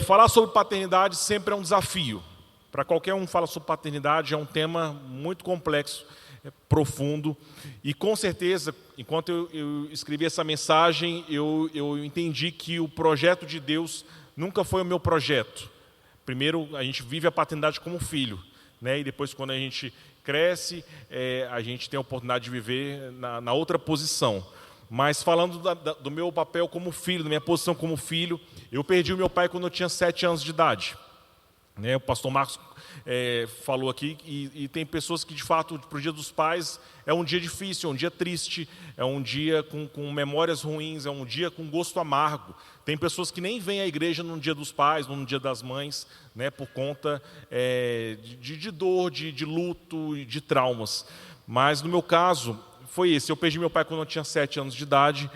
Falar sobre paternidade sempre é um desafio. Para qualquer um falar sobre paternidade é um tema muito complexo, profundo. E com certeza, enquanto eu escrevi essa mensagem, eu entendi que o projeto de Deus nunca foi o meu projeto. Primeiro, a gente vive a paternidade como filho, né? E depois, quando a gente cresce, a gente tem a oportunidade de viver na outra posição. Mas falando do meu papel como filho, da minha posição como filho, eu perdi o meu pai quando eu tinha 7 anos de idade. O pastor Marcos falou aqui, e tem pessoas que, de fato, para o Dia dos Pais é um dia difícil, é um dia triste, é um dia com memórias ruins, é um dia com gosto amargo. Tem pessoas que nem vêm à igreja no Dia dos Pais, no Dia das Mães, por conta de dor, de luto, de traumas. Mas, no meu caso, foi esse. Eu perdi meu pai quando eu tinha 7 anos de idade.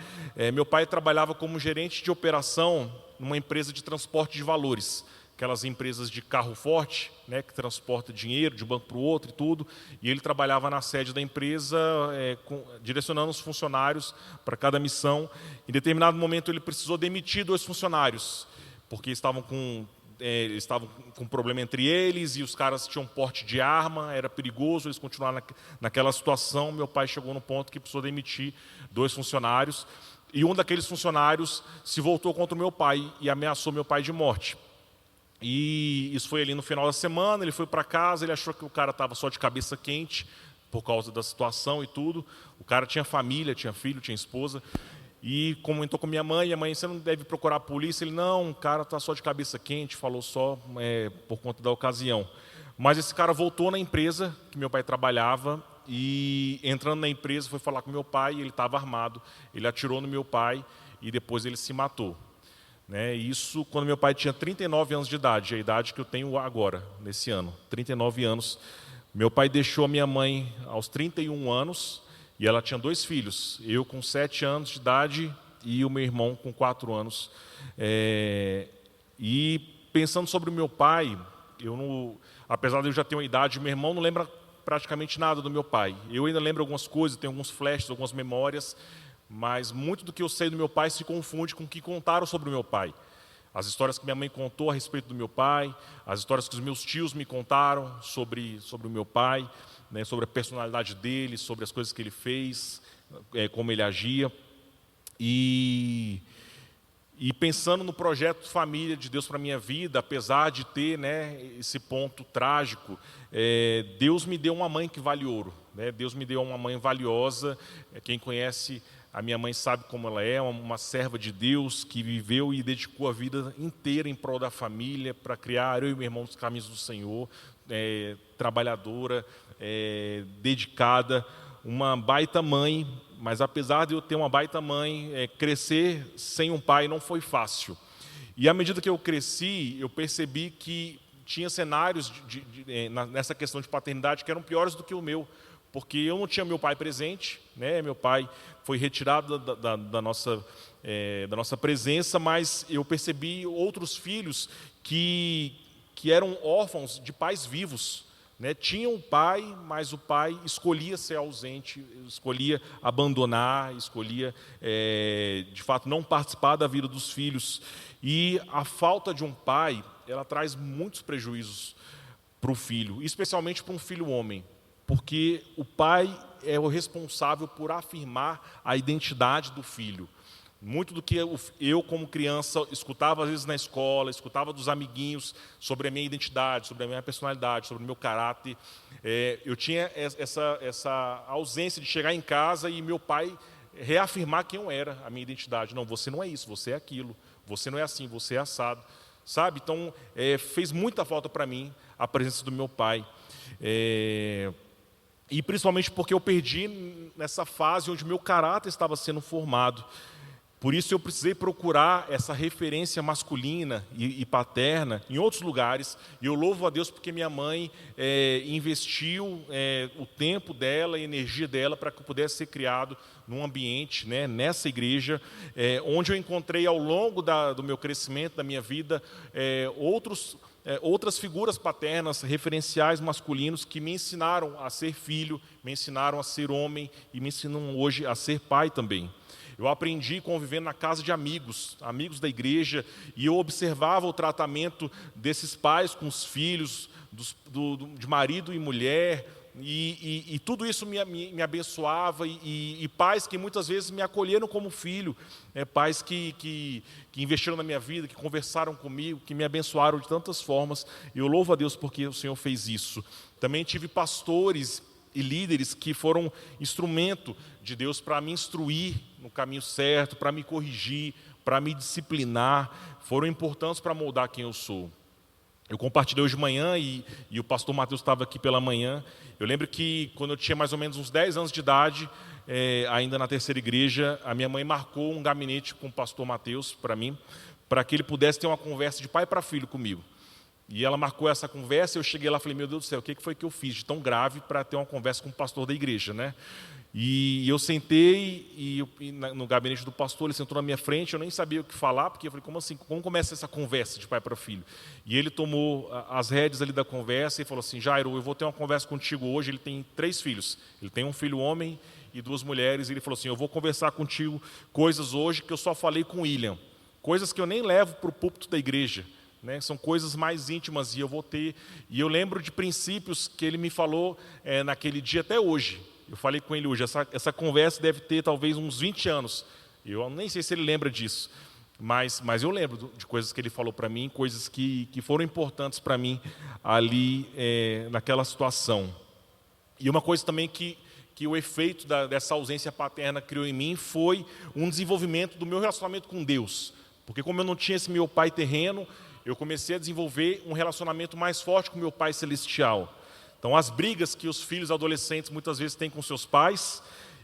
Meu pai trabalhava como gerente de operação numa empresa de transporte de valores. Aquelas empresas de carro forte, que transporta dinheiro de um banco para o outro e tudo. E ele trabalhava na sede da empresa, direcionando os funcionários para cada missão. Em determinado momento ele precisou demitir 2 funcionários, porque estavam com problema entre eles e os caras tinham porte de arma, era perigoso, eles continuaram naquela situação. Meu pai chegou no ponto que precisou demitir 2 funcionários. E um daqueles funcionários se voltou contra o meu pai e ameaçou meu pai de morte. E isso foi ali no final da semana. Ele foi para casa, ele achou que o cara estava só de cabeça quente por causa da situação e tudo. O cara tinha família, tinha filho, tinha esposa. E comentou com minha mãe, você não deve procurar a polícia. Ele, não, o cara está só de cabeça quente, falou só por conta da ocasião. Mas esse cara voltou na empresa que meu pai trabalhava e, entrando na empresa, foi falar com meu pai, e ele estava armado. Ele atirou no meu pai e depois ele se matou. Isso quando meu pai tinha 39 anos de idade, a idade que eu tenho agora, nesse ano, 39 anos. Meu pai deixou a minha mãe aos 31 anos e ela tinha 2 filhos, eu com 7 anos de idade e o meu irmão com 4 anos. E pensando sobre o meu pai, apesar de eu já ter uma idade, meu irmão não lembra praticamente nada do meu pai. Eu ainda lembro algumas coisas, tenho alguns flashes, algumas memórias, mas muito do que eu sei do meu pai se confunde com o que contaram sobre o meu pai. As histórias que minha mãe contou a respeito do meu pai, as histórias que os meus tios me contaram sobre o meu pai, sobre a personalidade dele, sobre as coisas que ele fez, como ele agia. E pensando no projeto família de Deus para a minha vida, apesar de ter esse ponto trágico, Deus me deu uma mãe que vale ouro. Deus me deu uma mãe valiosa. Quem conhece a minha mãe sabe como ela é, uma serva de Deus que viveu e dedicou a vida inteira em prol da família, para criar eu e meu irmão nos caminhos do Senhor, trabalhadora, dedicada, uma baita mãe. Mas apesar de eu ter uma baita mãe, crescer sem um pai não foi fácil. E à medida que eu cresci, eu percebi que tinha cenários nessa questão de paternidade que eram piores do que o meu, porque eu não tinha meu pai presente, meu pai foi retirado da nossa presença, mas eu percebi outros filhos que eram órfãos de pais vivos. Tinham um pai, mas o pai escolhia ser ausente, escolhia abandonar, escolhia, de fato, não participar da vida dos filhos. E a falta de um pai, ela traz muitos prejuízos para o filho, especialmente para um filho homem, porque o pai é o responsável por afirmar a identidade do filho. Muito do que eu, como criança, escutava às vezes na escola, escutava dos amiguinhos sobre a minha identidade, sobre a minha personalidade, sobre o meu caráter. Eu tinha essa ausência de chegar em casa e meu pai reafirmar quem eu era, a minha identidade. Não, você não é isso, você é aquilo, você não é assim, você é assado. Sabe? Então, fez muita falta para mim a presença do meu pai. E principalmente porque eu perdi nessa fase onde meu caráter estava sendo formado. Por isso eu precisei procurar essa referência masculina e paterna em outros lugares. E eu louvo a Deus porque minha mãe investiu o tempo dela e a energia dela para que eu pudesse ser criado num ambiente, nessa igreja, onde eu encontrei ao longo do meu crescimento, da minha vida, outras figuras paternas, referenciais masculinos que me ensinaram a ser filho, me ensinaram a ser homem e me ensinam hoje a ser pai também. Eu aprendi convivendo na casa de amigos da igreja, e eu observava o tratamento desses pais com os filhos, de marido e mulher, e tudo isso me abençoava, e pais que muitas vezes me acolheram como filho, pais que investiram na minha vida, que conversaram comigo, que me abençoaram de tantas formas. Eu louvo a Deus porque o Senhor fez isso. Também tive pastores e líderes que foram instrumento de Deus para me instruir no caminho certo, para me corrigir, para me disciplinar, foram importantes para moldar quem eu sou. Eu compartilhei hoje de manhã e o pastor Mateus estava aqui pela manhã. Eu lembro que quando eu tinha mais ou menos uns 10 anos de idade, ainda na terceira igreja, a minha mãe marcou um gabinete com o pastor Mateus para mim, para que ele pudesse ter uma conversa de pai para filho comigo. E ela marcou essa conversa, eu cheguei lá e falei, meu Deus do céu, o que foi que eu fiz de tão grave para ter uma conversa com o pastor da igreja, né? E eu sentei no gabinete do pastor, ele sentou na minha frente, eu nem sabia o que falar, porque eu falei, como assim, como começa essa conversa de pai para filho? E ele tomou as rédeas ali da conversa e falou assim, Jairo, eu vou ter uma conversa contigo hoje. Ele tem 3 filhos, ele tem um filho homem e 2 mulheres, e ele falou assim, eu vou conversar contigo coisas hoje que eu só falei com o William, coisas que eu nem levo para o púlpito da igreja, né? São coisas mais íntimas, e eu lembro de princípios que ele me falou naquele dia até hoje. Eu falei com ele hoje, essa conversa deve ter talvez uns 20 anos, eu nem sei se ele lembra disso, mas eu lembro de coisas que ele falou para mim, coisas que foram importantes para mim ali naquela situação. E uma coisa também que o efeito dessa ausência paterna criou em mim foi um desenvolvimento do meu relacionamento com Deus, porque como eu não tinha esse meu pai terreno, eu comecei a desenvolver um relacionamento mais forte com meu pai celestial. Então, as brigas que os filhos adolescentes muitas vezes têm com seus pais,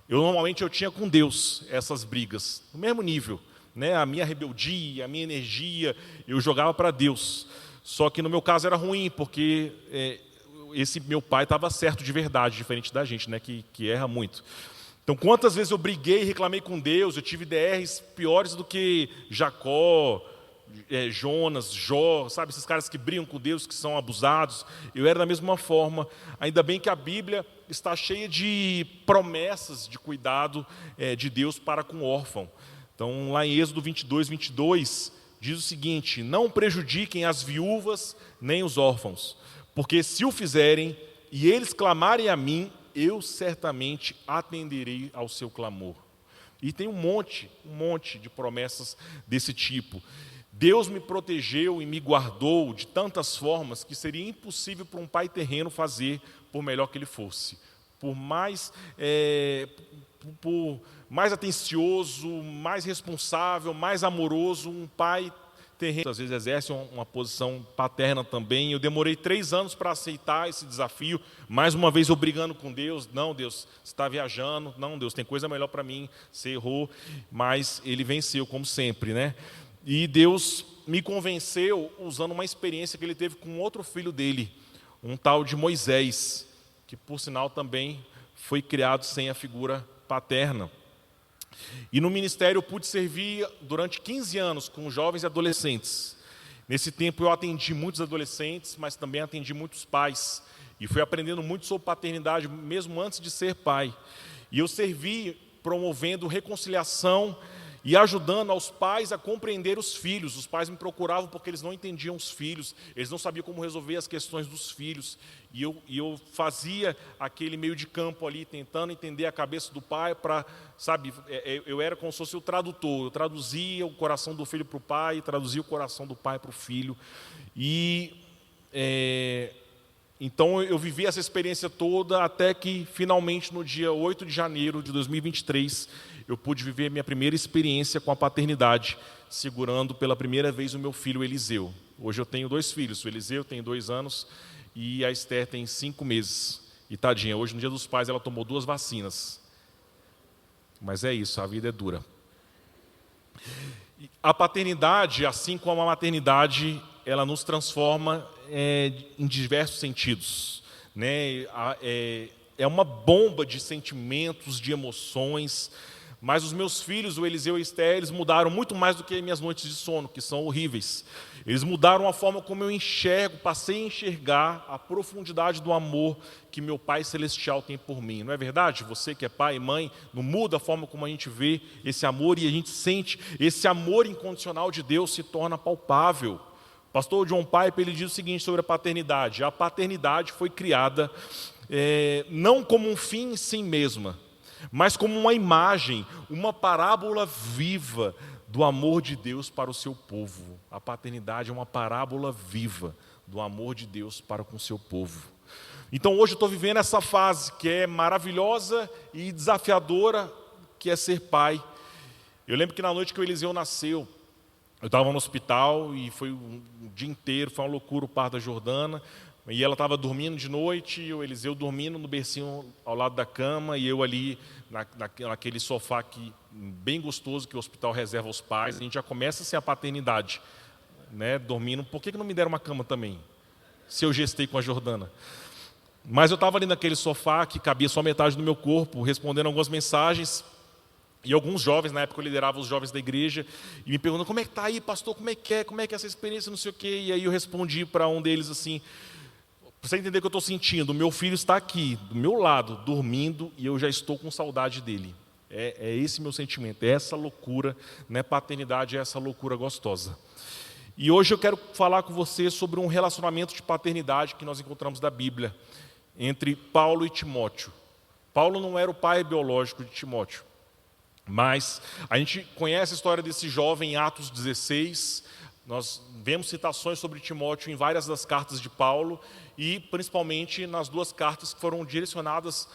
normalmente eu tinha com Deus essas brigas, no mesmo nível, né? A minha rebeldia, a minha energia, eu jogava para Deus. Só que no meu caso era ruim, porque esse meu pai estava certo de verdade, diferente da gente, né? que erra muito. Então, quantas vezes eu briguei e reclamei com Deus, eu tive DRs piores do que Jacó, Jonas, Jó, sabe, esses caras que brigam com Deus, que são abusados. Eu era da mesma forma. Ainda bem que a Bíblia está cheia de promessas de cuidado de Deus para com o órfão. Então, lá em Êxodo 22, diz o seguinte, não prejudiquem as viúvas nem os órfãos, porque se o fizerem e eles clamarem a mim, eu certamente atenderei ao seu clamor. E tem um monte de promessas desse tipo. Deus me protegeu e me guardou de tantas formas que seria impossível para um pai terreno fazer, por melhor que ele fosse. Por mais atencioso, mais responsável, mais amoroso, um pai terreno às vezes exerce uma posição paterna também. Eu demorei 3 anos para aceitar esse desafio, mais uma vez eu brigando com Deus. Não, Deus, você está viajando. Não, Deus, tem coisa melhor para mim. Você errou, mas Ele venceu, como sempre, né? E Deus me convenceu usando uma experiência que Ele teve com outro filho dele, um tal de Moisés, que por sinal também foi criado sem a figura paterna. E no ministério eu pude servir durante 15 anos com jovens e adolescentes. Nesse tempo eu atendi muitos adolescentes, mas também atendi muitos pais. E fui aprendendo muito sobre paternidade, mesmo antes de ser pai. E eu servi promovendo reconciliação e ajudando aos pais a compreender os filhos. Os pais me procuravam porque eles não entendiam os filhos, eles não sabiam como resolver as questões dos filhos. E eu fazia aquele meio de campo ali, tentando entender a cabeça do pai, eu era como se fosse o tradutor. Eu traduzia o coração do filho para o pai, traduzia o coração do pai para o filho. Então eu vivi essa experiência toda até que finalmente no dia 8 de janeiro de 2023 eu pude viver a minha primeira experiência com a paternidade, segurando pela primeira vez o meu filho Eliseu. Hoje eu tenho 2 filhos, o Eliseu tem 2 anos e a Esther tem 5 meses. E tadinha, hoje no dia dos pais ela tomou 2 vacinas. Mas é isso, a vida é dura. A paternidade, assim como a maternidade, ela nos transforma em diversos sentidos, né? É uma bomba de sentimentos, de emoções, Mas os meus filhos, o Eliseu e a Esther, eles mudaram muito mais do que minhas noites de sono, que são horríveis. Eles mudaram a forma como eu enxergo, passei a enxergar a profundidade do amor que meu Pai Celestial tem por mim. Não é verdade? Você que é pai e mãe, não muda a forma como a gente vê esse amor e a gente sente esse amor incondicional de Deus se torna palpável. O pastor John Piper, ele diz o seguinte sobre a paternidade: a paternidade foi criada não como um fim em si mesma, mas como uma imagem, uma parábola viva do amor de Deus para o seu povo. A paternidade é uma parábola viva do amor de Deus para com o seu povo. Então hoje eu estou vivendo essa fase que é maravilhosa e desafiadora, que é ser pai. Eu lembro que na noite que o Eliseu nasceu, eu estava no hospital e foi um dia inteiro, foi uma loucura o parto da Jordana. E ela estava dormindo de noite, e o Eliseu dormindo no bercinho ao lado da cama, e eu ali naquele sofá bem gostoso que o hospital reserva aos pais. A gente já começa a ser a paternidade, né, dormindo. Por que não me deram uma cama também, se eu gestei com a Jordana? Mas eu estava ali naquele sofá que cabia só metade do meu corpo, respondendo algumas mensagens. E alguns jovens, na época eu liderava os jovens da igreja, e me perguntam: como é que está aí, pastor, como é que é essa experiência, não sei o quê. E aí eu respondi para um deles assim: para você entender o que eu estou sentindo, o meu filho está aqui, do meu lado, dormindo, e eu já estou com saudade dele. É esse meu sentimento, é essa loucura, né? Paternidade é essa loucura gostosa. E hoje eu quero falar com você sobre um relacionamento de paternidade que nós encontramos da Bíblia, entre Paulo e Timóteo. Paulo não era o pai biológico de Timóteo, mas a gente conhece a história desse jovem em Atos 16, nós vemos citações sobre Timóteo em várias das cartas de Paulo, e principalmente nas duas cartas que foram direcionadas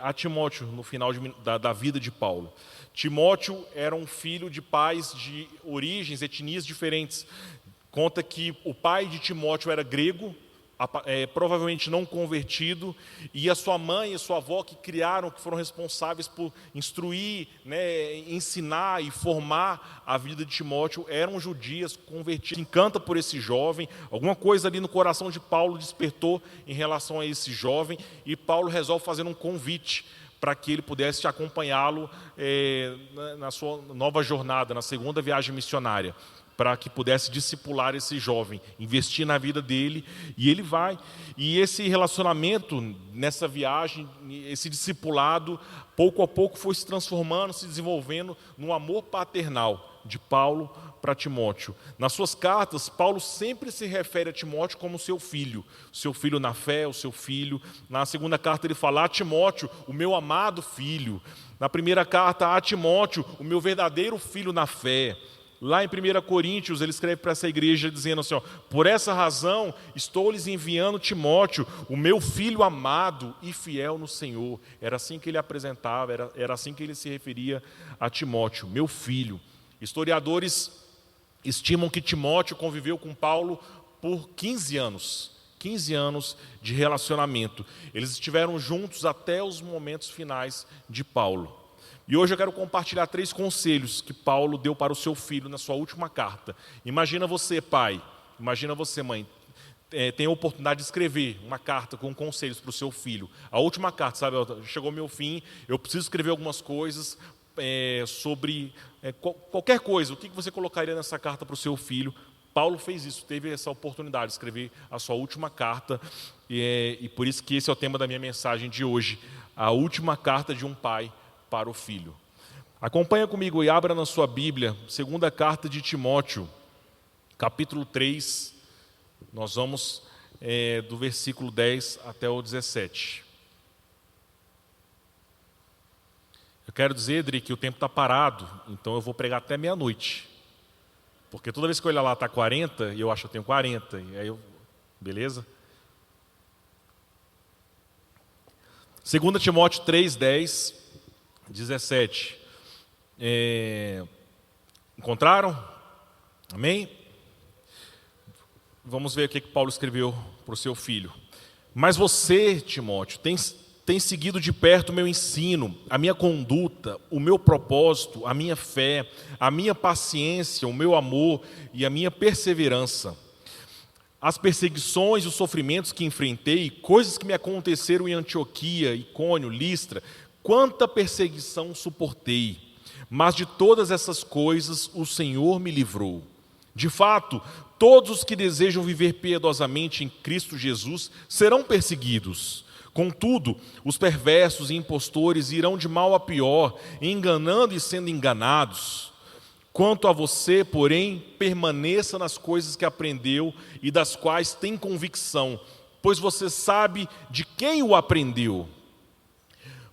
a Timóteo no final da vida de Paulo. Timóteo era um filho de pais de origens, etnias diferentes. Conta que o pai de Timóteo era grego, provavelmente não convertido, e a sua mãe e a sua avó que foram responsáveis por instruir, né, ensinar e formar a vida de Timóteo, eram judias convertidas. Encanta por esse jovem, alguma coisa ali no coração de Paulo despertou em relação a esse jovem, e Paulo resolve fazer um convite para que ele pudesse acompanhá-lo na sua nova jornada, na segunda viagem missionária, para que pudesse discipular esse jovem, investir na vida dele, e ele vai. E esse relacionamento, nessa viagem, esse discipulado, pouco a pouco foi se transformando, se desenvolvendo num amor paternal de Paulo para Timóteo. Nas suas cartas, Paulo sempre se refere a Timóteo como seu filho na fé, o seu filho. Na segunda carta ele fala: a Timóteo, o meu amado filho. Na primeira carta, a Timóteo, o meu verdadeiro filho na fé. Lá em 1 Coríntios, ele escreve para essa igreja dizendo assim: por essa razão estou lhes enviando Timóteo, o meu filho amado e fiel no Senhor. Era assim que ele apresentava, era assim que ele se referia a Timóteo, meu filho. Historiadores estimam que Timóteo conviveu com Paulo por 15 anos de relacionamento. Eles estiveram juntos até os momentos finais de Paulo. E hoje eu quero compartilhar 3 conselhos que Paulo deu para o seu filho na sua última carta. Imagina você, pai, imagina você, mãe, tem a oportunidade de escrever uma carta com conselhos para o seu filho. A última carta, sabe, chegou meu fim, eu preciso escrever algumas coisas sobre qualquer coisa. O que você colocaria nessa carta para o seu filho? Paulo fez isso, teve essa oportunidade de escrever a sua última carta, e por isso que esse é o tema da minha mensagem de hoje, a última carta de um pai para o filho. Acompanha comigo e abra na sua Bíblia, segunda carta de Timóteo, capítulo 3, nós vamos do versículo 10 até o 17. Eu quero dizer, Edri, que o tempo está parado, então eu vou pregar até meia-noite, porque toda vez que eu olhar lá está 40, e eu acho que eu tenho 40, e aí beleza? 2 Timóteo 3, 10, 17. Encontraram? Amém? Vamos ver o que Paulo escreveu para o seu filho. Mas você, Timóteo, tem seguido de perto o meu ensino, a minha conduta, o meu propósito, a minha fé, a minha paciência, o meu amor e a minha perseverança. As perseguições e os sofrimentos que enfrentei, coisas que me aconteceram em Antioquia, Icônio, Listra, quanta perseguição suportei, mas de todas essas coisas o Senhor me livrou. De fato, todos os que desejam viver piedosamente em Cristo Jesus serão perseguidos. Contudo, os perversos e impostores irão de mal a pior, enganando e sendo enganados. Quanto a você, porém, permaneça nas coisas que aprendeu e das quais tem convicção, pois você sabe de quem o aprendeu.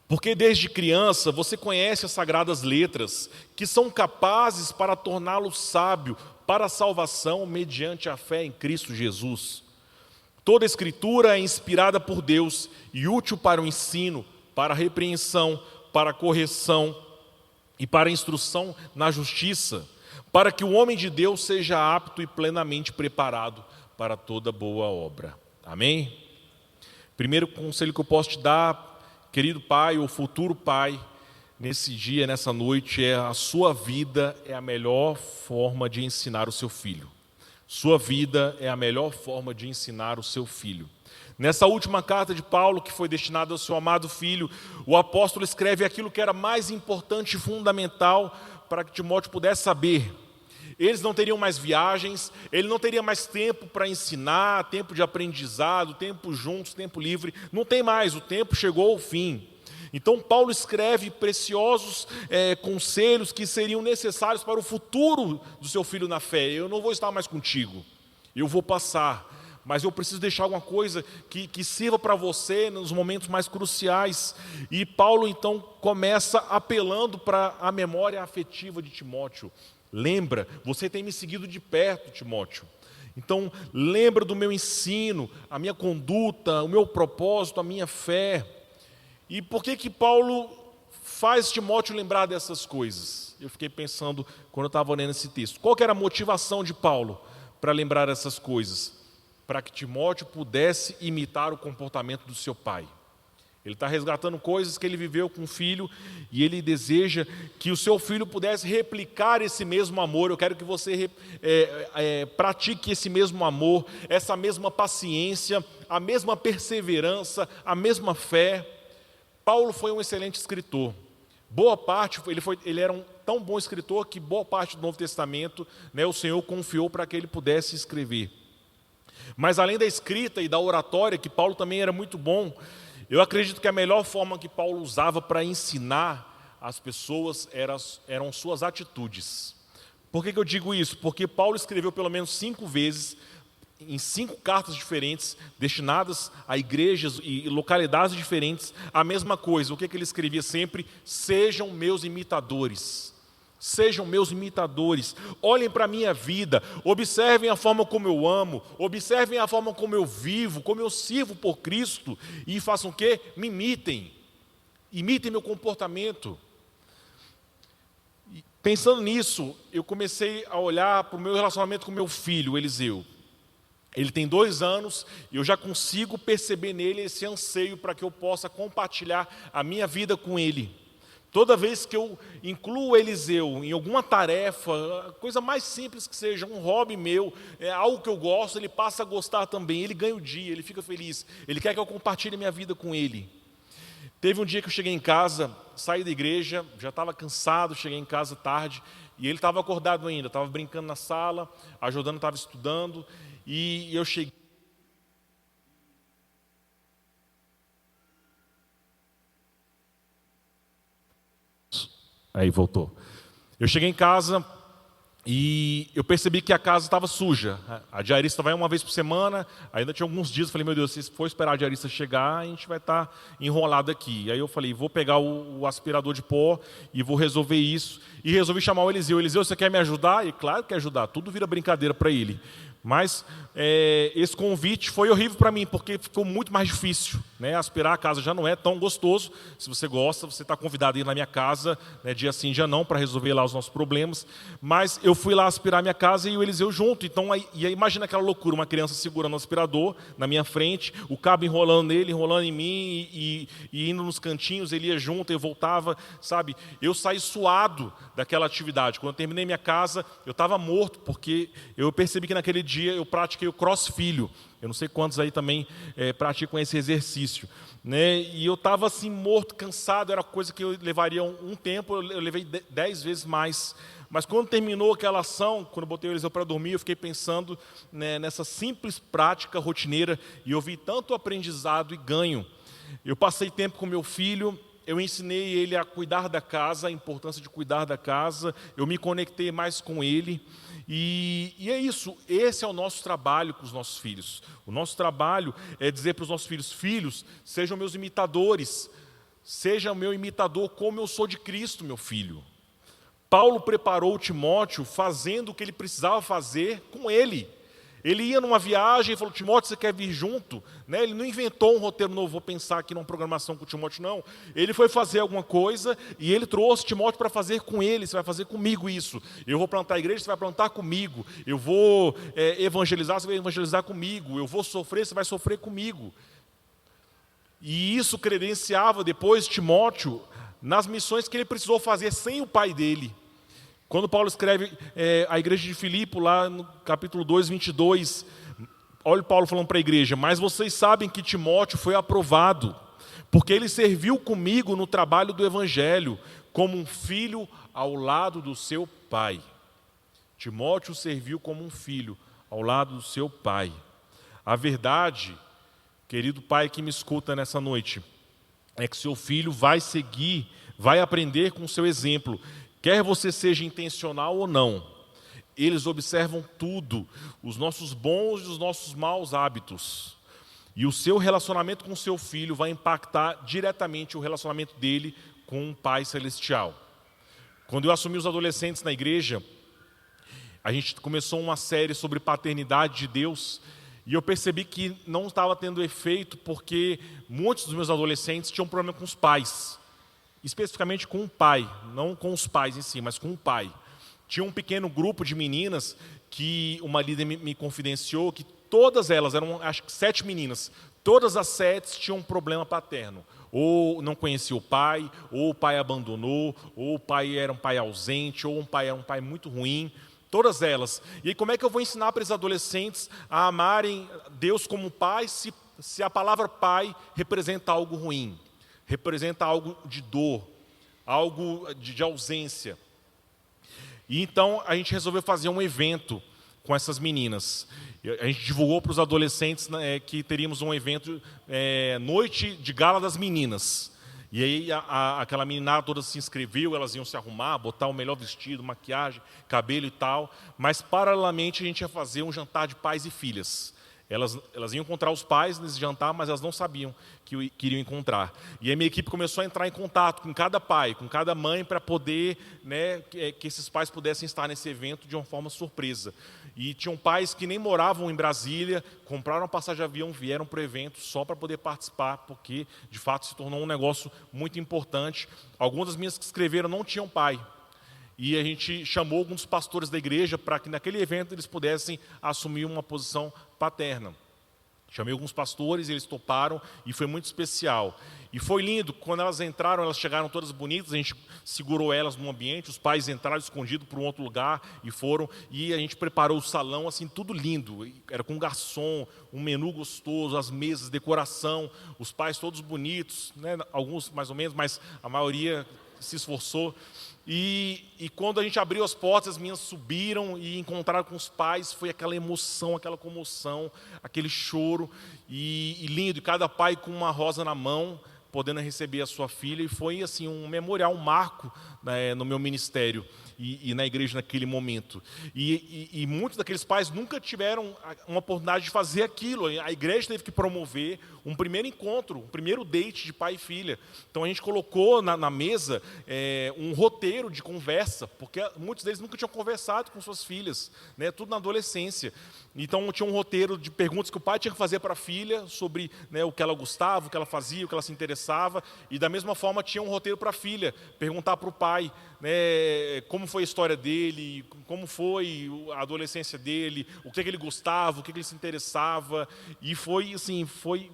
Porque desde criança você conhece as sagradas letras, que são capazes para torná-lo sábio para a salvação mediante a fé em Cristo Jesus. Toda a Escritura é inspirada por Deus e útil para o ensino, para a repreensão, para a correção e para a instrução na justiça, para que o homem de Deus seja apto e plenamente preparado para toda boa obra. Amém? Primeiro conselho que eu posso te dar, querido pai ou futuro pai, nesse dia, nessa noite, é: a sua vida é a melhor forma de ensinar o seu filho. Sua vida é a melhor forma de ensinar o seu filho. Nessa última carta de Paulo, que foi destinada ao seu amado filho, o apóstolo escreve aquilo que era mais importante e fundamental para que Timóteo pudesse saber. Eles não teriam mais viagens, ele não teria mais tempo para ensinar, tempo de aprendizado, tempo juntos, tempo livre. Não tem mais, o tempo chegou ao fim. Então Paulo escreve preciosos conselhos que seriam necessários para o futuro do seu filho na fé. Eu não vou estar mais contigo, eu vou passar, mas eu preciso deixar alguma coisa que sirva para você nos momentos mais cruciais. E Paulo então começa apelando para a memória afetiva de Timóteo. Lembra, você tem me seguido de perto, Timóteo. Então lembra do meu ensino, a minha conduta, o meu propósito, a minha fé. E por que Paulo faz Timóteo lembrar dessas coisas? Eu fiquei pensando quando eu estava lendo esse texto. Qual que era a motivação de Paulo para lembrar essas coisas? Para que Timóteo pudesse imitar o comportamento do seu pai. Ele está resgatando coisas que ele viveu com o filho e ele deseja que o seu filho pudesse replicar esse mesmo amor. Eu quero que você pratique esse mesmo amor, essa mesma paciência, a mesma perseverança, a mesma fé. Paulo foi um excelente escritor. Boa parte, ele era um tão bom escritor que boa parte do Novo Testamento, o Senhor confiou para que ele pudesse escrever. Mas além da escrita e da oratória, que Paulo também era muito bom, eu acredito que a melhor forma que Paulo usava para ensinar as pessoas eram suas atitudes. Por que eu digo isso? Porque Paulo escreveu pelo menos 5 vezes, em 5 cartas diferentes, destinadas a igrejas e localidades diferentes, a mesma coisa. O que ele escrevia sempre? Sejam meus imitadores. Sejam meus imitadores. Olhem para a minha vida. Observem a forma como eu amo. Observem a forma como eu vivo, como eu sirvo por Cristo. E façam o quê? Me imitem. Imitem meu comportamento. E pensando nisso, eu comecei a olhar para o meu relacionamento com meu filho, Eliseu. Ele tem 2 anos e eu já consigo perceber nele esse anseio para que eu possa compartilhar a minha vida com ele. Toda vez que eu incluo o Eliseu em alguma tarefa, coisa mais simples que seja, um hobby meu, algo que eu gosto, ele passa a gostar também. Ele ganha o dia, ele fica feliz. Ele quer que eu compartilhe a minha vida com ele. Teve um dia que eu cheguei em casa, saí da igreja, já estava cansado, cheguei em casa tarde, e ele estava acordado ainda, estava brincando na sala, ajudando, estava estudando. E eu cheguei. Aí voltou. Eu cheguei em casa e eu percebi que a casa estava suja. A diarista vai uma vez por semana, ainda tinha alguns dias. Eu falei, meu Deus, se for esperar a diarista chegar, a gente vai estar enrolado aqui. Aí eu falei, vou pegar o aspirador de pó e vou resolver isso. E resolvi chamar o Eliseu. Eliseu, você quer me ajudar? E claro que quer ajudar, tudo vira brincadeira para ele. Mas esse convite foi horrível para mim, porque ficou muito mais difícil. Aspirar a casa já não é tão gostoso. Se você gosta, você está convidado a ir na minha casa, dia sim, dia não, para resolver lá os nossos problemas. Mas eu fui lá aspirar a minha casa e o Eliseu junto. Então, aí imagina aquela loucura, uma criança segurando o aspirador na minha frente, o cabo enrolando nele, enrolando em mim e indo nos cantinhos, ele ia junto, eu voltava, sabe? Eu saí suado daquela atividade. Quando eu terminei minha casa, eu estava morto, porque eu percebi que naquele dia dia eu pratiquei o CrossFilho. Eu não sei quantos aí também praticam esse exercício, né? E eu estava assim morto, cansado, era coisa que eu levaria um tempo, eu levei 10 vezes mais. Mas quando terminou aquela ação, quando eu botei o Eliseu para dormir, eu fiquei pensando, né, nessa simples prática rotineira, e eu vi tanto aprendizado e ganho. Eu passei tempo com meu filho, eu ensinei ele a cuidar da casa, a importância de cuidar da casa, eu me conectei mais com ele, e é isso, esse é o nosso trabalho com os nossos filhos. O nosso trabalho é dizer para os nossos filhos: filhos, sejam meus imitadores, seja meu imitador como eu sou de Cristo, meu filho. Paulo preparou Timóteo fazendo o que ele precisava fazer com ele. Ele ia numa viagem e falou: Timóteo, você quer vir junto? Né? Ele não inventou um roteiro novo, vou pensar aqui numa programação com o Timóteo, não. Ele foi fazer alguma coisa e ele trouxe Timóteo para fazer com ele. Você vai fazer comigo isso. Eu vou plantar a igreja, você vai plantar comigo. Eu vou evangelizar, você vai evangelizar comigo. Eu vou sofrer, você vai sofrer comigo. E isso credenciava depois Timóteo nas missões que ele precisou fazer sem o pai dele. Quando Paulo escreve a igreja de Filipe, lá no capítulo 2, 22, olha Paulo falando para a igreja: mas vocês sabem que Timóteo foi aprovado, porque ele serviu comigo no trabalho do evangelho, como um filho ao lado do seu pai. Timóteo serviu como um filho ao lado do seu pai. A verdade, querido pai que me escuta nessa noite, é que seu filho vai seguir, vai aprender com o seu exemplo. Quer você seja intencional ou não, eles observam tudo, os nossos bons e os nossos maus hábitos. E o seu relacionamento com o seu filho vai impactar diretamente o relacionamento dele com um Pai Celestial. Quando eu assumi os adolescentes na igreja, a gente começou uma série sobre paternidade de Deus, e eu percebi que não estava tendo efeito porque muitos dos meus adolescentes tinham problema com os pais. Especificamente com o pai, não com os pais em si, mas com o pai. Tinha um pequeno grupo de meninas que uma líder me confidenciou que todas elas, eram acho que 7 meninas, todas as 7 tinham um problema paterno. Ou não conhecia o pai, ou o pai abandonou, ou o pai era um pai ausente, ou o pai era um pai muito ruim. Todas elas. E aí, como é que eu vou ensinar para os adolescentes a amarem Deus como pai se a palavra pai representa algo ruim? Representa algo de dor, algo de ausência. E então a gente resolveu fazer um evento com essas meninas. A gente divulgou para os adolescentes, né, que teríamos um evento, noite de gala das meninas. E aí aquela meninada toda se inscreveu, elas iam se arrumar, botar o melhor vestido, maquiagem, cabelo e tal. Mas paralelamente a gente ia fazer um jantar de pais e filhas. Elas iam encontrar os pais nesse jantar, mas elas não sabiam que iriam encontrar. E a minha equipe começou a entrar em contato com cada pai, com cada mãe, para poder, né, que esses pais pudessem estar nesse evento de uma forma surpresa. E tinham pais que nem moravam em Brasília, compraram a passagem de avião, vieram para o evento só para poder participar, porque de fato se tornou um negócio muito importante. Algumas das minhas que escreveram não tinham pai. E a gente chamou alguns pastores da igreja para que naquele evento eles pudessem assumir uma posição paterna. Chamei alguns pastores, eles toparam e foi muito especial. E foi lindo, quando elas entraram, elas chegaram todas bonitas, a gente segurou elas no ambiente, os pais entraram escondidos para um outro lugar e foram, e a gente preparou o salão, assim, tudo lindo. Era com garçom, um menu gostoso, as mesas, decoração, os pais todos bonitos, né? Alguns mais ou menos, mas a maioria se esforçou. E quando a gente abriu as portas, as meninas subiram e encontraram com os pais, foi aquela emoção, aquela comoção, aquele choro, e lindo, e cada pai com uma rosa na mão, podendo receber a sua filha, e foi assim um memorial, um marco, né, no meu ministério e na igreja naquele momento. E muitos daqueles pais nunca tiveram uma oportunidade de fazer aquilo. A igreja teve que promover um primeiro encontro, um primeiro date de pai e filha. Então a gente colocou na mesa um roteiro de conversa, porque muitos deles nunca tinham conversado com suas filhas, né, tudo na adolescência. Então tinha um roteiro de perguntas que o pai tinha que fazer para a filha sobre, né, o que ela gostava, o que ela fazia, o que ela se interessava, e da mesma forma tinha um roteiro para a filha, perguntar para o pai, né, como foi a história dele, como foi a adolescência dele, o que ele gostava, o que ele se interessava. E foi assim, foi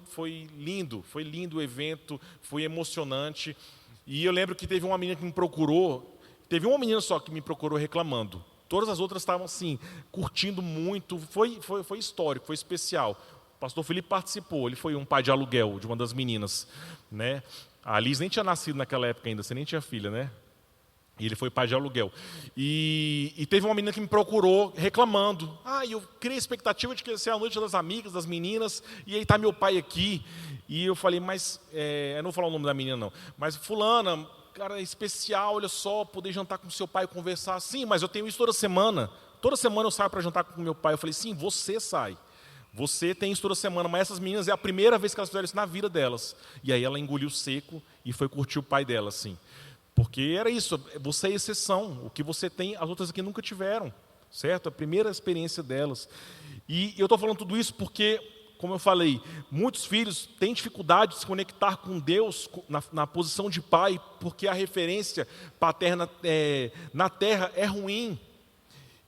lindo o evento, foi emocionante. E eu lembro que teve uma menina que me procurou, teve uma menina só que me procurou reclamando. Todas as outras estavam assim, curtindo muito, foi histórico, foi especial. O pastor Felipe participou, ele foi um pai de aluguel de uma das meninas, né? A Liz nem tinha nascido naquela época ainda, você nem tinha filha, né? E ele foi pai de aluguel. E teve uma menina que me procurou reclamando. Eu criei a expectativa de que ia ser a noite das amigas, das meninas, e aí está meu pai aqui. E eu falei, mas, eu não vou falar o nome da menina não, mas fulana, cara, é especial, olha só, poder jantar com seu pai e conversar. Sim, mas eu tenho isso toda semana. Toda semana eu saio para jantar com meu pai. Eu falei, sim, você sai. Você tem isso toda semana, mas essas meninas é a primeira vez que elas fizeram isso na vida delas. E aí ela engoliu seco e foi curtir o pai dela, assim. Porque era isso, você é exceção. O que você tem, as outras aqui nunca tiveram, certo? A primeira experiência delas. E eu estou falando tudo isso porque, como eu falei, muitos filhos têm dificuldade de se conectar com Deus na posição de pai, porque a referência paterna na terra é ruim.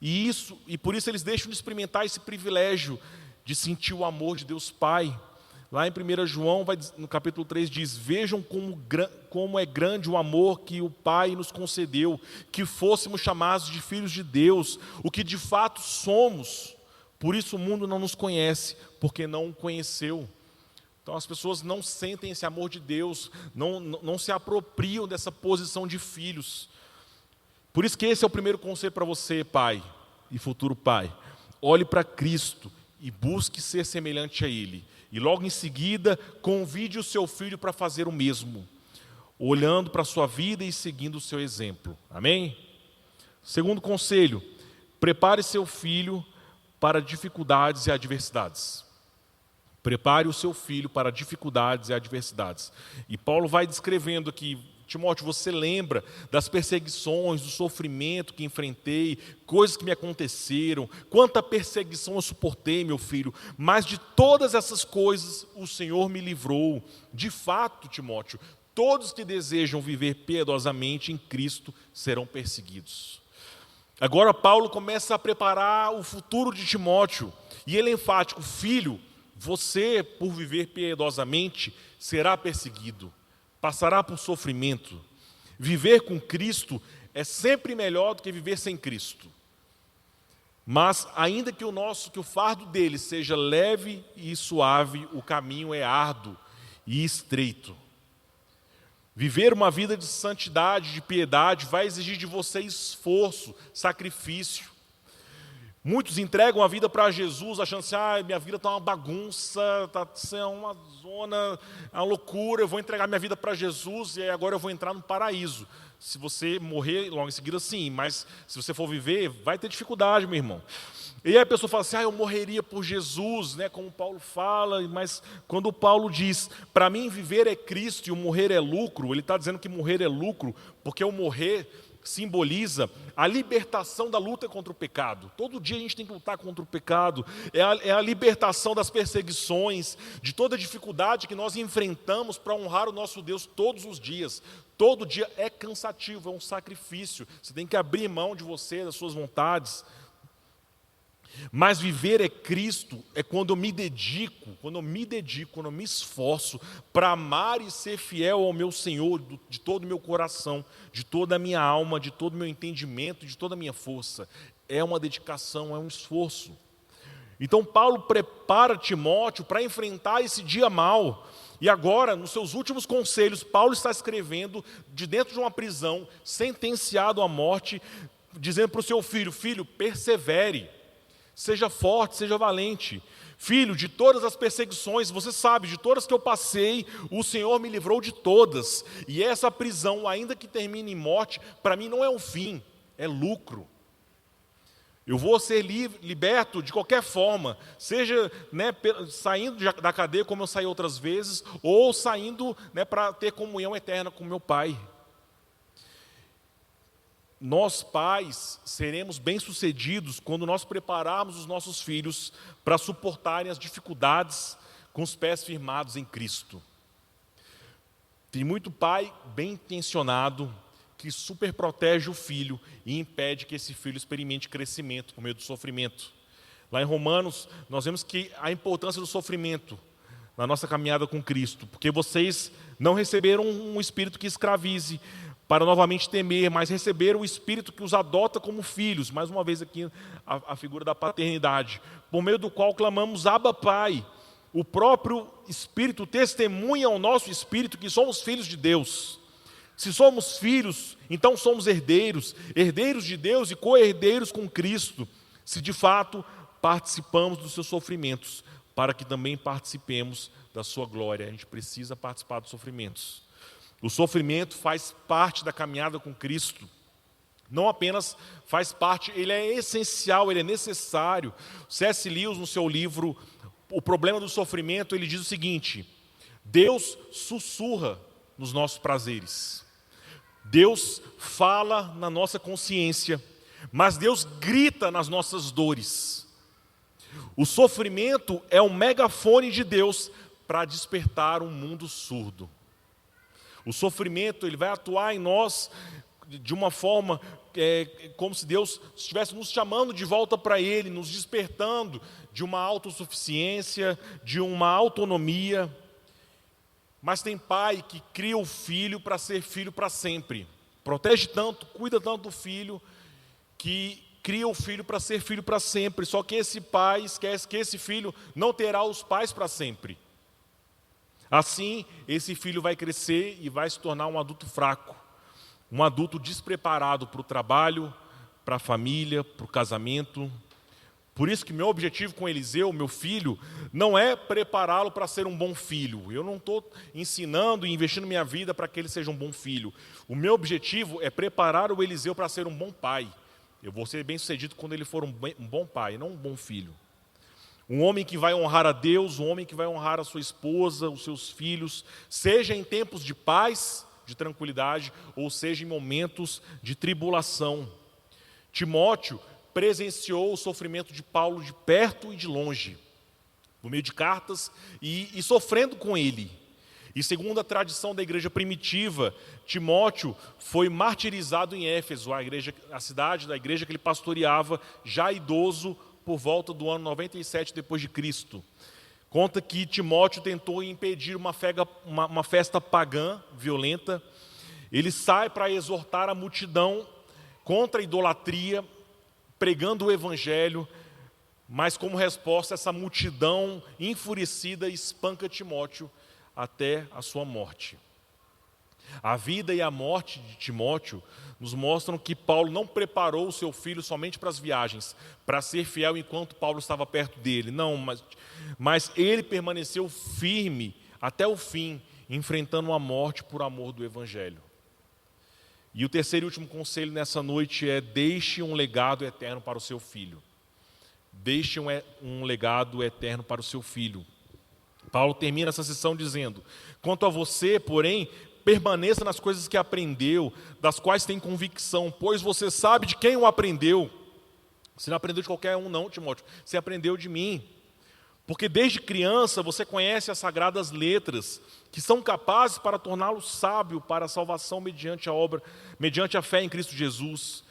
E por isso eles deixam de experimentar esse privilégio de sentir o amor de Deus Pai. Lá em 1 João, no capítulo 3, diz, vejam como é grande o amor que o Pai nos concedeu, que fôssemos chamados de filhos de Deus, o que de fato somos. Por isso o mundo não nos conhece, porque não o conheceu. Então as pessoas não sentem esse amor de Deus, não se apropriam dessa posição de filhos. Por isso que esse é o primeiro conselho para você, pai e futuro pai. Olhe para Cristo e busque ser semelhante a Ele. E logo em seguida, convide o seu filho para fazer o mesmo, olhando para a sua vida e seguindo o seu exemplo. Amém? Segundo conselho, prepare seu filho para dificuldades e adversidades. Prepare o seu filho para dificuldades e adversidades. E Paulo vai descrevendo aqui, Timóteo, você lembra das perseguições, do sofrimento que enfrentei, coisas que me aconteceram, quanta perseguição eu suportei, meu filho, mas de todas essas coisas o Senhor me livrou. De fato, Timóteo, todos que desejam viver piedosamente em Cristo serão perseguidos. Agora Paulo começa a preparar o futuro de Timóteo, e ele é enfático, filho, você, por viver piedosamente, será perseguido. Passará por sofrimento. Viver com Cristo é sempre melhor do que viver sem Cristo. Mas ainda que o fardo dele seja leve e suave, o caminho é árduo e estreito. Viver uma vida de santidade, de piedade, vai exigir de você esforço, sacrifício. Muitos entregam a vida para Jesus, achando assim, minha vida está uma bagunça, está uma zona, uma loucura, eu vou entregar minha vida para Jesus e agora eu vou entrar no paraíso. Se você morrer logo em seguida, sim, mas se você for viver, vai ter dificuldade, meu irmão. E aí a pessoa fala assim, eu morreria por Jesus, né, como Paulo fala, mas quando Paulo diz, para mim viver é Cristo e o morrer é lucro, ele está dizendo que morrer é lucro, porque o morrer simboliza a libertação da luta contra o pecado. Todo dia a gente tem que lutar contra o pecado. É a libertação das perseguições, de toda a dificuldade que nós enfrentamos para honrar o nosso Deus todos os dias. Todo dia é cansativo, é um sacrifício. Você tem que abrir mão de você, das suas vontades. Mas viver é Cristo, é quando eu me dedico, quando eu me esforço para amar e ser fiel ao meu Senhor de todo o meu coração, de toda a minha alma, de todo o meu entendimento, de toda a minha força. É uma dedicação, é um esforço. Então Paulo prepara Timóteo para enfrentar esse dia mau. E agora, nos seus últimos conselhos, Paulo está escrevendo de dentro de uma prisão, sentenciado à morte, dizendo para o seu filho, filho, persevere. Seja forte, seja valente. Filho, de todas as perseguições, você sabe, de todas que eu passei, o Senhor me livrou de todas. E essa prisão, ainda que termine em morte, para mim não é um fim, é lucro. Eu vou ser liberto de qualquer forma, seja saindo da cadeia como eu saí outras vezes, ou saindo para ter comunhão eterna com meu Pai. Nós pais seremos bem-sucedidos quando nós prepararmos os nossos filhos para suportarem as dificuldades com os pés firmados em Cristo. Tem muito pai bem-intencionado que superprotege o filho e impede que esse filho experimente crescimento por meio do sofrimento. Lá em Romanos, nós vemos que a importância do sofrimento na nossa caminhada com Cristo, porque vocês não receberam um espírito que escravize para novamente temer, mas receberam o Espírito que os adota como filhos. Mais uma vez aqui a figura da paternidade, por meio do qual clamamos Abba, Pai. O próprio Espírito testemunha ao nosso Espírito que somos filhos de Deus. Se somos filhos, então somos herdeiros, herdeiros de Deus e co-herdeiros com Cristo, se de fato participamos dos seus sofrimentos, para que também participemos da sua glória. A gente precisa participar dos sofrimentos. O sofrimento faz parte da caminhada com Cristo. Não apenas faz parte, ele é essencial, ele é necessário. C.S. Lewis, no seu livro O Problema do Sofrimento, ele diz o seguinte: Deus sussurra nos nossos prazeres. Deus fala na nossa consciência, mas Deus grita nas nossas dores. O sofrimento é um megafone de Deus para despertar um mundo surdo. O sofrimento ele vai atuar em nós de uma forma como se Deus estivesse nos chamando de volta para Ele, nos despertando de uma autossuficiência, de uma autonomia. Mas tem pai que cria o filho para ser filho para sempre. Protege tanto, cuida tanto do filho, que cria o filho para ser filho para sempre. Só que esse pai esquece que esse filho não terá os pais para sempre. Assim, esse filho vai crescer e vai se tornar um adulto fraco, um adulto despreparado para o trabalho, para a família, para o casamento. Por isso que meu objetivo com Eliseu, meu filho, não é prepará-lo para ser um bom filho. Eu não estou ensinando e investindo minha vida para que ele seja um bom filho. O meu objetivo é preparar o Eliseu para ser um bom pai. Eu vou ser bem-sucedido quando ele for um bom pai, não um bom filho. Um homem que vai honrar a Deus, um homem que vai honrar a sua esposa, os seus filhos, seja em tempos de paz, de tranquilidade, ou seja em momentos de tribulação. Timóteo presenciou o sofrimento de Paulo de perto e de longe, por meio de cartas e sofrendo com ele. E segundo a tradição da igreja primitiva, Timóteo foi martirizado em Éfeso, a cidade da igreja que ele pastoreava, já idoso, por volta do ano 97 depois de Cristo. Conta que Timóteo tentou impedir uma festa pagã, violenta. Ele sai para exortar a multidão contra a idolatria, pregando o evangelho, mas como resposta essa multidão enfurecida espanca Timóteo até a sua morte. A vida e a morte de Timóteo nos mostram que Paulo não preparou o seu filho somente para as viagens, para ser fiel enquanto Paulo estava perto dele. Não, mas ele permaneceu firme até o fim, enfrentando a morte por amor do Evangelho. E o terceiro e último conselho nessa noite é: deixe um legado eterno para o seu filho. Deixe um legado eterno para o seu filho. Paulo termina essa sessão dizendo: quanto a você, porém, permaneça nas coisas que aprendeu, das quais tem convicção, pois você sabe de quem o aprendeu. Você não aprendeu de qualquer um não, Timóteo, você aprendeu de mim. Porque desde criança você conhece as sagradas letras, que são capazes para torná-lo sábio para a salvação mediante a fé em Cristo Jesus.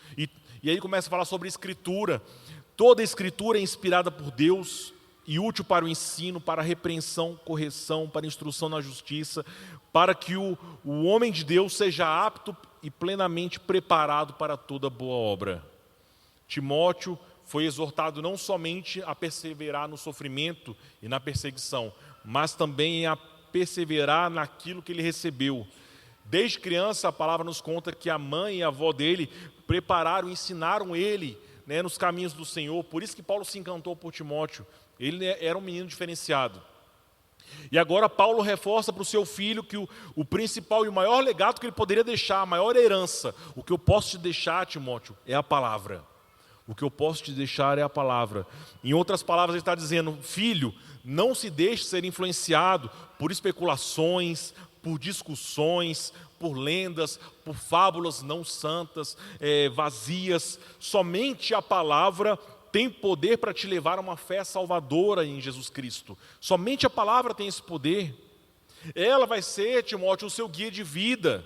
E aí começa a falar sobre escritura. Toda a escritura é inspirada por Deus e útil para o ensino, para a repreensão, correção, para a instrução na justiça, para que o homem de Deus seja apto e plenamente preparado para toda boa obra. Timóteo foi exortado não somente a perseverar no sofrimento e na perseguição, mas também a perseverar naquilo que ele recebeu. Desde criança, a palavra nos conta que a mãe e a avó dele prepararam, ensinaram ele, nos caminhos do Senhor. Por isso que Paulo se encantou por Timóteo. Ele era um menino diferenciado. E agora Paulo reforça para o seu filho que o principal e o maior legado que ele poderia deixar, a maior herança, o que eu posso te deixar, Timóteo, é a palavra. O que eu posso te deixar é a palavra. Em outras palavras, ele está dizendo: filho, não se deixe ser influenciado por especulações, por discussões, por lendas, por fábulas não santas, vazias. Somente a palavra tem poder para te levar a uma fé salvadora em Jesus Cristo. Somente a palavra tem esse poder. Ela vai ser, Timóteo, o seu guia de vida.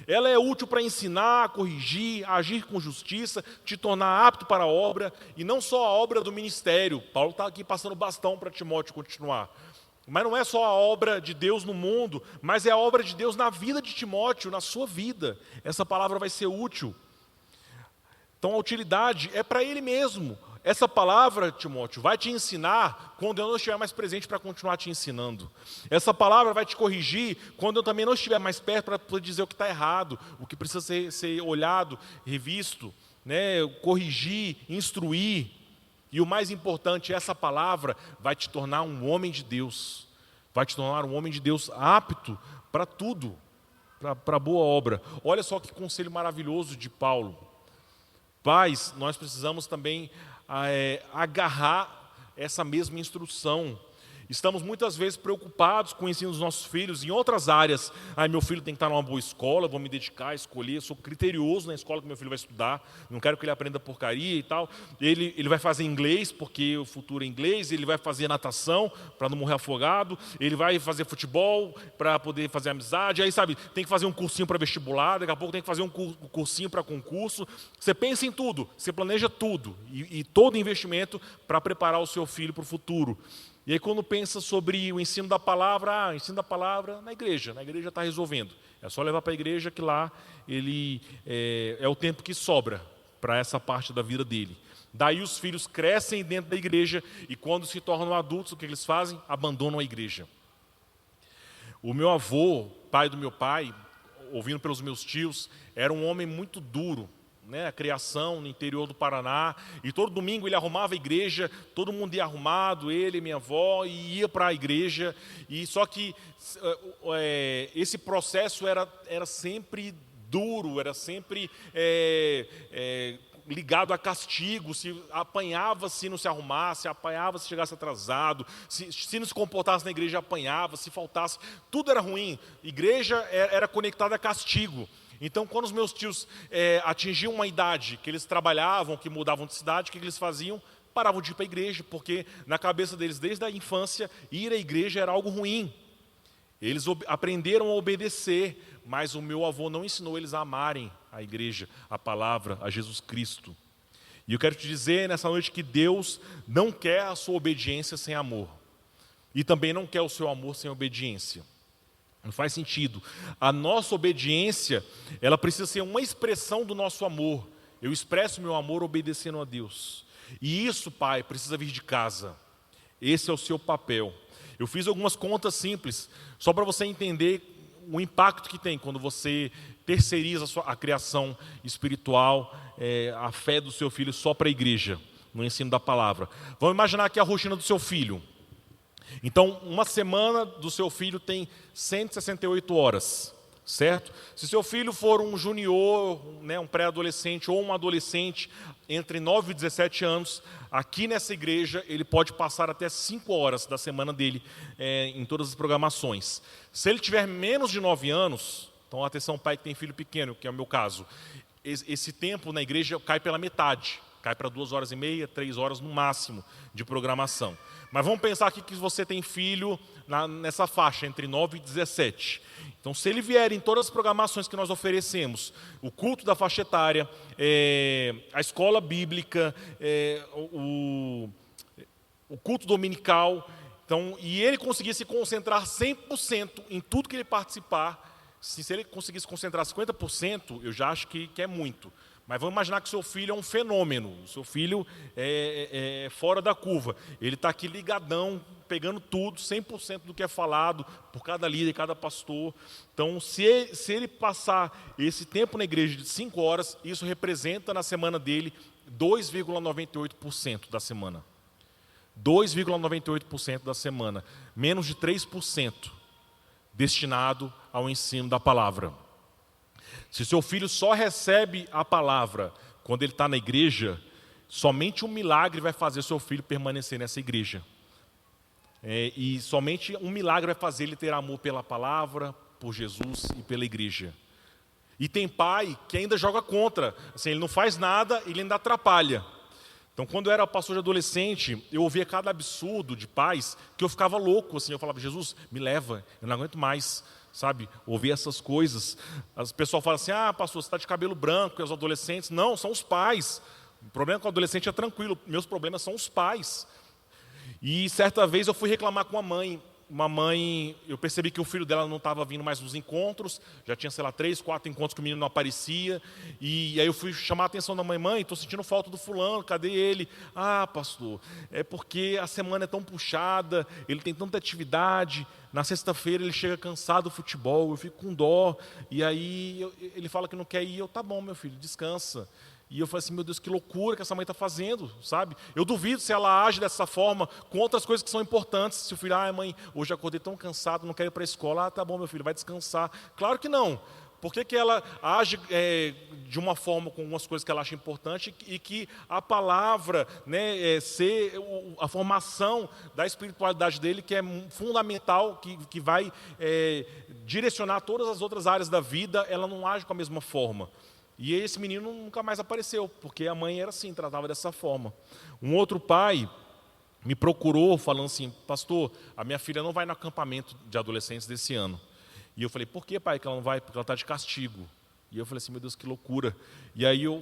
Ela é útil para ensinar, corrigir, agir com justiça, te tornar apto para a obra, e não só a obra do ministério. Paulo está aqui passando bastão para Timóteo continuar. Mas não é só a obra de Deus no mundo, mas é a obra de Deus na vida de Timóteo, na sua vida. Essa palavra vai ser útil. Então a utilidade é para ele mesmo. Essa palavra, Timóteo, vai te ensinar quando eu não estiver mais presente para continuar te ensinando. Essa palavra vai te corrigir quando eu também não estiver mais perto para poder dizer o que está errado, o que precisa ser olhado, revisto, né? Corrigir, instruir. E o mais importante, essa palavra vai te tornar um homem de Deus. Vai te tornar um homem de Deus apto para tudo, para boa obra. Olha só que conselho maravilhoso de Paulo. Pais, nós precisamos também agarrar essa mesma instrução. Estamos muitas vezes preocupados com o ensino dos nossos filhos em outras áreas. Meu filho tem que estar numa boa escola, vou me dedicar a escolher, sou criterioso na escola que meu filho vai estudar, não quero que ele aprenda porcaria e tal. Ele vai fazer inglês, porque o futuro é inglês, ele vai fazer natação, para não morrer afogado, ele vai fazer futebol, para poder fazer amizade, aí sabe, tem que fazer um cursinho para vestibular, daqui a pouco tem que fazer um cursinho para concurso. Você pensa em tudo, você planeja tudo, e todo investimento para preparar o seu filho para o futuro. E aí quando pensa sobre o ensino da palavra, ensino da palavra na igreja está resolvendo. É só levar para a igreja que lá ele é o tempo que sobra para essa parte da vida dele. Daí os filhos crescem dentro da igreja e quando se tornam adultos, o que eles fazem? Abandonam a igreja. O meu avô, pai do meu pai, ouvindo pelos meus tios, era um homem muito duro. A criação no interior do Paraná, e todo domingo ele arrumava a igreja, todo mundo ia arrumado, ele e minha avó, e ia para a igreja, e só que esse processo era sempre duro, era sempre ligado a castigo, se apanhava se não se arrumasse, apanhava se chegasse atrasado, se não se comportasse na igreja apanhava, se faltasse, tudo era ruim. Igreja era conectada a castigo. Então, quando os meus tios atingiam uma idade que eles trabalhavam, que mudavam de cidade, o que eles faziam? Paravam de ir para a igreja, porque na cabeça deles, desde a infância, ir à igreja era algo ruim. Eles aprenderam a obedecer, mas o meu avô não ensinou eles a amarem a igreja, a palavra, a Jesus Cristo. E eu quero te dizer nessa noite que Deus não quer a sua obediência sem amor. E também não quer o seu amor sem obediência. Não faz sentido. A nossa obediência, ela precisa ser uma expressão do nosso amor. Eu expresso meu amor obedecendo a Deus. E isso, pai, precisa vir de casa. Esse é o seu papel. Eu fiz algumas contas simples, só para você entender o impacto que tem quando você terceiriza a criação espiritual, a fé do seu filho só para a igreja, no ensino da palavra. Vamos imaginar aqui a rotina do seu filho. Então, uma semana do seu filho tem 168 horas, certo? Se seu filho for um junior, um pré-adolescente ou um adolescente entre 9 e 17 anos, aqui nessa igreja ele pode passar até 5 horas da semana dele em todas as programações. Se ele tiver menos de 9 anos, então atenção pai que tem filho pequeno, que é o meu caso, esse tempo na igreja cai pela metade, cai para 2h30, 3 horas no máximo de programação. Mas vamos pensar aqui que você tem filho nessa faixa, entre 9 e 17. Então, se ele vier em todas as programações que nós oferecemos, o culto da faixa etária, a escola bíblica, o culto dominical, então, e ele conseguir se concentrar 100% em tudo que ele participar, se ele conseguir se concentrar 50%, eu já acho que é muito. Mas vamos imaginar que seu filho é um fenômeno, o seu filho é fora da curva. Ele está aqui ligadão, pegando tudo, 100% do que é falado por cada líder, cada pastor. Então, se ele passar esse tempo na igreja de 5 horas, isso representa na semana dele 2,98% da semana. 2,98% da semana, menos de 3% destinado ao ensino da palavra. Se seu filho só recebe a palavra quando ele está na igreja, somente um milagre vai fazer seu filho permanecer nessa igreja. E somente um milagre vai fazer ele ter amor pela palavra, por Jesus e pela igreja. E tem pai que ainda joga contra, assim, ele não faz nada, ele ainda atrapalha. Então, quando eu era pastor de adolescente, eu ouvia cada absurdo de pais que eu ficava louco, assim, eu falava, Jesus, me leva, eu não aguento mais, sabe, ouvir essas coisas. As pessoas falam assim, pastor, você está de cabelo branco, e os adolescentes, não, são os pais. O problema com o adolescente é tranquilo, meus problemas são os pais. E certa vez eu fui reclamar com a mãe, uma mãe, eu percebi que o filho dela não estava vindo mais nos encontros, já tinha, sei lá, 3, 4 encontros que o menino não aparecia, e aí eu fui chamar a atenção da mãe, estou sentindo falta do fulano, cadê ele? Ah, pastor, é porque a semana é tão puxada, ele tem tanta atividade, na sexta-feira ele chega cansado do futebol, eu fico com dó, e aí ele fala que não quer ir, tá bom, meu filho, descansa. E eu falei assim, meu Deus, que loucura que essa mãe está fazendo, sabe? Eu duvido se ela age dessa forma com outras coisas que são importantes. Se o filho, mãe, hoje acordei tão cansado, não quero ir para a escola. Tá bom, meu filho, vai descansar. Claro que não. Por que ela age de uma forma com algumas coisas que ela acha importante e que a palavra, né, ser a formação da espiritualidade dele, que é fundamental, que vai direcionar todas as outras áreas da vida, ela não age com a mesma forma. E esse menino nunca mais apareceu, porque a mãe era assim, tratava dessa forma. Um outro pai me procurou falando assim, pastor, a minha filha não vai no acampamento de adolescentes desse ano. E eu falei, por que, pai, que ela não vai? Porque ela está de castigo. E eu falei assim, meu Deus, que loucura. E aí eu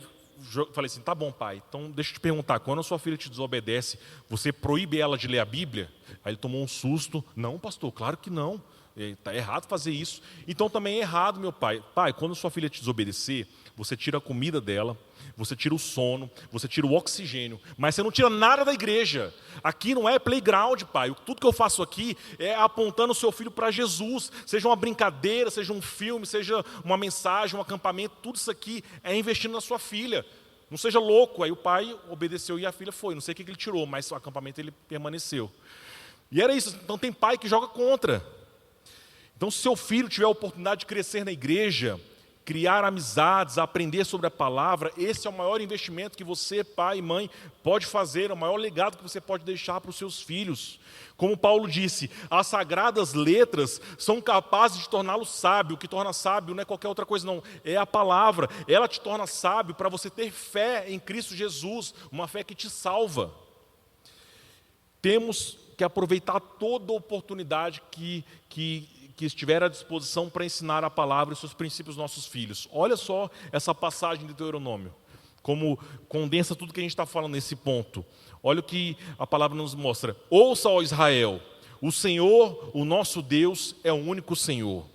falei assim, tá bom, pai, então deixa eu te perguntar, quando a sua filha te desobedece, você proíbe ela de ler a Bíblia? Aí ele tomou um susto, não, pastor, claro que não. Está errado fazer isso. Então também é errado, meu pai. Pai, quando sua filha te desobedecer, você tira a comida dela, você tira o sono, você tira o oxigênio, mas você não tira nada da igreja. Aqui não é playground, pai. Tudo que eu faço aqui é apontando o seu filho para Jesus. Seja uma brincadeira, seja um filme, seja uma mensagem, um acampamento, tudo isso aqui é investindo na sua filha. Não seja louco. Aí o pai obedeceu e a filha foi. Não sei o que ele tirou, mas o acampamento ele permaneceu. E era isso. Então tem pai que joga contra. Então, se seu filho tiver a oportunidade de crescer na igreja, criar amizades, aprender sobre a palavra, esse é o maior investimento que você, pai e mãe, pode fazer, é o maior legado que você pode deixar para os seus filhos. Como Paulo disse, as sagradas letras são capazes de torná-lo sábio. O que torna sábio não é qualquer outra coisa, não, é a palavra. Ela te torna sábio para você ter fé em Cristo Jesus, uma fé que te salva. Temos que aproveitar toda a oportunidade que estiver à disposição para ensinar a palavra e seus princípios aos nossos filhos. Olha só essa passagem de Deuteronômio, como condensa tudo que a gente está falando nesse ponto. Olha o que a palavra nos mostra. Ouça, ó Israel, o Senhor, o nosso Deus, é o único Senhor.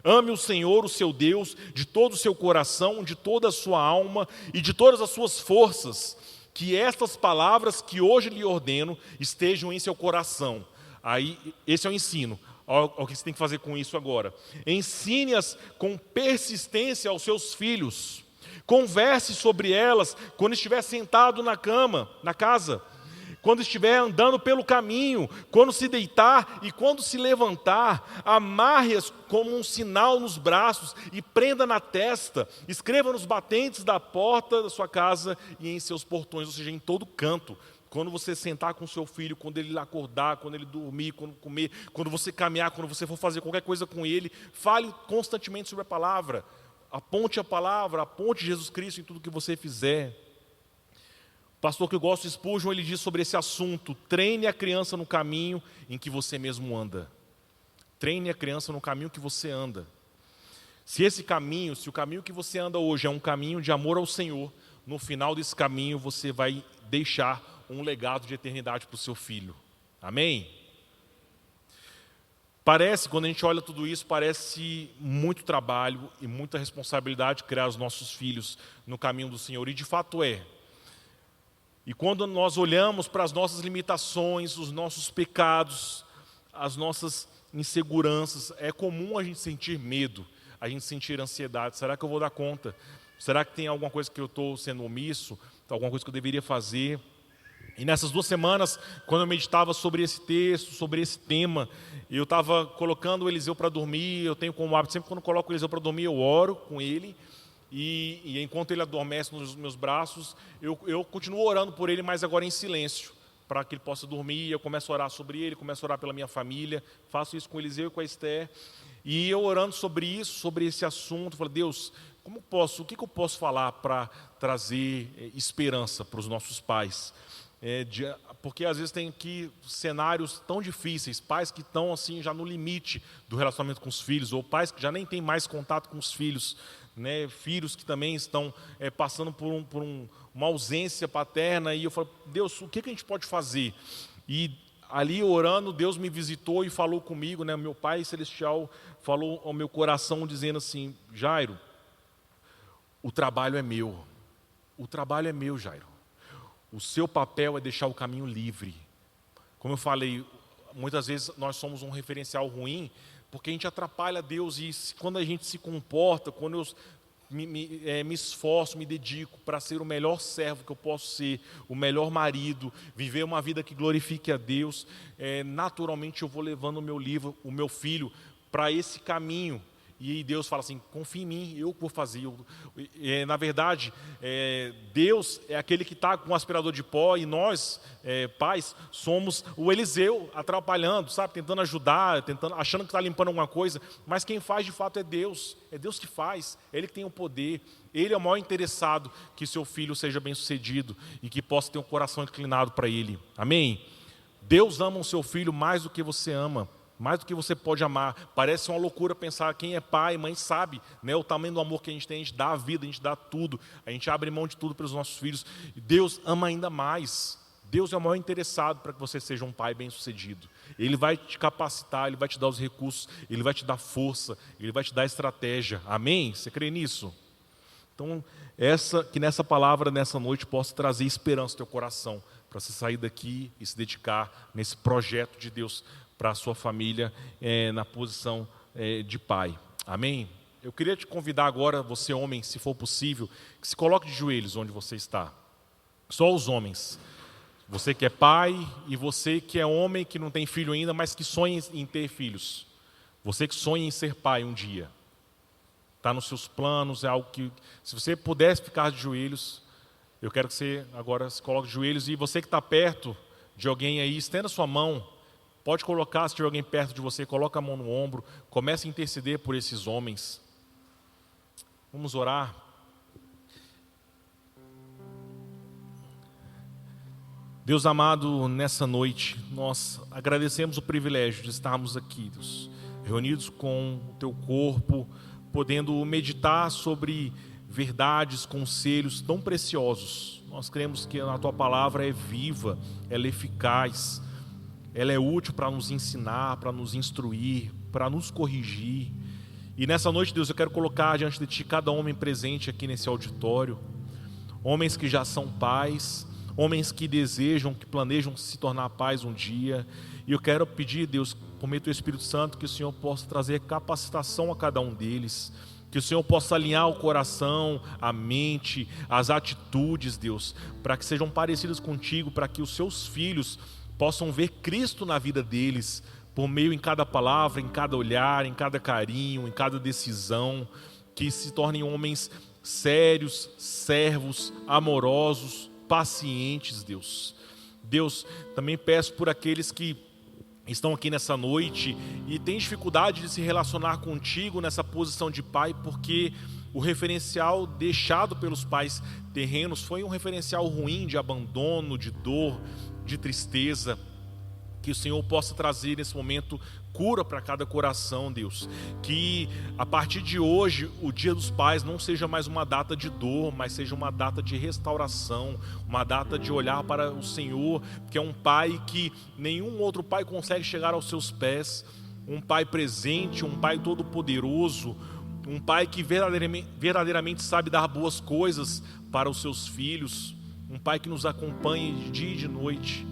Ame o Senhor, o seu Deus, de todo o seu coração, de toda a sua alma e de todas as suas forças. Que estas palavras que hoje lhe ordeno estejam em seu coração. Aí, esse é o ensino. Olha o que você tem que fazer com isso agora. Ensine-as com persistência aos seus filhos. Converse sobre elas quando estiver sentado na cama, na casa. Quando estiver andando pelo caminho, quando se deitar e quando se levantar. Amarre-as como um sinal nos braços e prenda na testa. Escreva nos batentes da porta da sua casa e em seus portões, ou seja, em todo canto. Quando você sentar com seu filho, quando ele acordar, quando ele dormir, quando comer, quando você caminhar, quando você for fazer qualquer coisa com ele, fale constantemente sobre a palavra. Aponte a palavra, aponte Jesus Cristo em tudo que você fizer. O pastor que eu gosto, Spurgeon, ele diz sobre esse assunto: treine a criança no caminho em que você mesmo anda. Treine a criança no caminho que você anda. Se o caminho que você anda hoje é um caminho de amor ao Senhor, no final desse caminho você vai deixar um legado de eternidade para o seu filho. Amém? Quando a gente olha tudo isso, parece muito trabalho e muita responsabilidade criar os nossos filhos no caminho do Senhor, e de fato é. E quando nós olhamos para as nossas limitações, os nossos pecados, as nossas inseguranças, é comum a gente sentir medo, a gente sentir ansiedade. Será que eu vou dar conta? Será que tem alguma coisa que eu estou sendo omisso? Alguma coisa que eu deveria fazer? E nessas 2 semanas, quando eu meditava sobre esse texto, sobre esse tema, eu estava colocando o Eliseu para dormir. Eu tenho como hábito, sempre quando coloco o Eliseu para dormir, eu oro com ele. E enquanto ele adormece nos meus braços, eu continuo orando por ele, mas agora em silêncio, para que ele possa dormir. Eu começo a orar sobre ele, começo a orar pela minha família. Faço isso com o Eliseu e com a Esther. E eu orando sobre isso, sobre esse assunto, falei, Deus, o que eu posso falar para trazer esperança para os nossos pais? Porque às vezes tem aqui cenários tão difíceis, pais que estão assim já no limite do relacionamento com os filhos, ou pais que já nem têm mais contato com os filhos, né? Filhos que também estão passando por uma ausência paterna. E eu falo, Deus, o que a gente pode fazer? E ali orando, Deus me visitou e falou comigo, né? Meu Pai Celestial falou ao meu coração dizendo assim: Jairo, o trabalho é meu. O trabalho é meu, Jairo. O seu papel é deixar o caminho livre. Como eu falei, muitas vezes nós somos um referencial ruim, porque a gente atrapalha Deus, e quando a gente se comporta, quando eu me esforço, me dedico para ser o melhor servo que eu posso ser, o melhor marido, viver uma vida que glorifique a Deus, naturalmente eu vou levando o meu filho para esse caminho. E Deus fala assim: confia em mim, eu vou fazer. Na verdade, Deus é aquele que está com o aspirador de pó, e nós, pais, somos o Eliseu, atrapalhando, sabe? Tentando ajudar, achando que está limpando alguma coisa. Mas quem faz de fato é Deus que faz, é Ele que tem o poder. Ele é o maior interessado que seu filho seja bem sucedido e que possa ter um coração inclinado para Ele. Amém? Deus ama o seu filho mais do que você ama, mais do que você pode amar. Parece uma loucura pensar, quem é pai, mãe sabe, né, o tamanho do amor que a gente tem. A gente dá a vida, a gente dá tudo, a gente abre mão de tudo para os nossos filhos. E Deus ama ainda mais. Deus é o maior interessado para que você seja um pai bem-sucedido. Ele vai te capacitar, Ele vai te dar os recursos, Ele vai te dar força, Ele vai te dar estratégia. Amém? Você crê nisso? Então, que nessa palavra, nessa noite, possa trazer esperança ao teu coração, para você sair daqui e se dedicar nesse projeto de Deus para a sua família, na posição de pai. Amém? Eu queria te convidar agora, você homem, se for possível, que se coloque de joelhos onde você está. Só os homens. Você que é pai e você que é homem, que não tem filho ainda, mas que sonha em ter filhos. Você que sonha em ser pai um dia. Está nos seus planos, é algo que, se você pudesse ficar de joelhos, eu quero que você agora se coloque de joelhos. E você que está perto de alguém aí, estenda sua mão. Pode colocar, se tiver alguém perto de você, coloca a mão no ombro, comece a interceder por esses homens. Vamos orar. Deus amado, nessa noite, nós agradecemos o privilégio de estarmos aqui, Deus, reunidos com o Teu corpo, podendo meditar sobre verdades, conselhos tão preciosos. Nós cremos que a Tua palavra é viva, ela é eficaz, ela é útil para nos ensinar, para nos instruir, para nos corrigir. E nessa noite, Deus, eu quero colocar diante de Ti cada homem presente aqui nesse auditório. Homens que já são pais, homens que desejam, que planejam se tornar pais um dia. E eu quero pedir, Deus, por meio do Teu Espírito Santo, que o Senhor possa trazer capacitação a cada um deles. Que o Senhor possa alinhar o coração, a mente, as atitudes, Deus, para que sejam parecidas contigo, para que os Seus filhos possam ver Cristo na vida deles, por meio em cada palavra, em cada olhar, em cada carinho, em cada decisão, que se tornem homens sérios, servos, amorosos, pacientes, Deus. Deus, também peço por aqueles que estão aqui nessa noite e têm dificuldade de se relacionar contigo nessa posição de pai, porque o referencial deixado pelos pais terrenos foi um referencial ruim de abandono, de dor, de tristeza. Que o Senhor possa trazer nesse momento cura para cada coração, Deus. Que a partir de hoje o Dia dos Pais não seja mais uma data de dor, mas seja uma data de restauração, uma data de olhar para o Senhor, que é um pai que nenhum outro pai consegue chegar aos seus pés. Um pai presente, um pai todo poderoso, um pai que verdadeiramente sabe dar boas coisas para os seus filhos, um pai que nos acompanha de dia e de noite.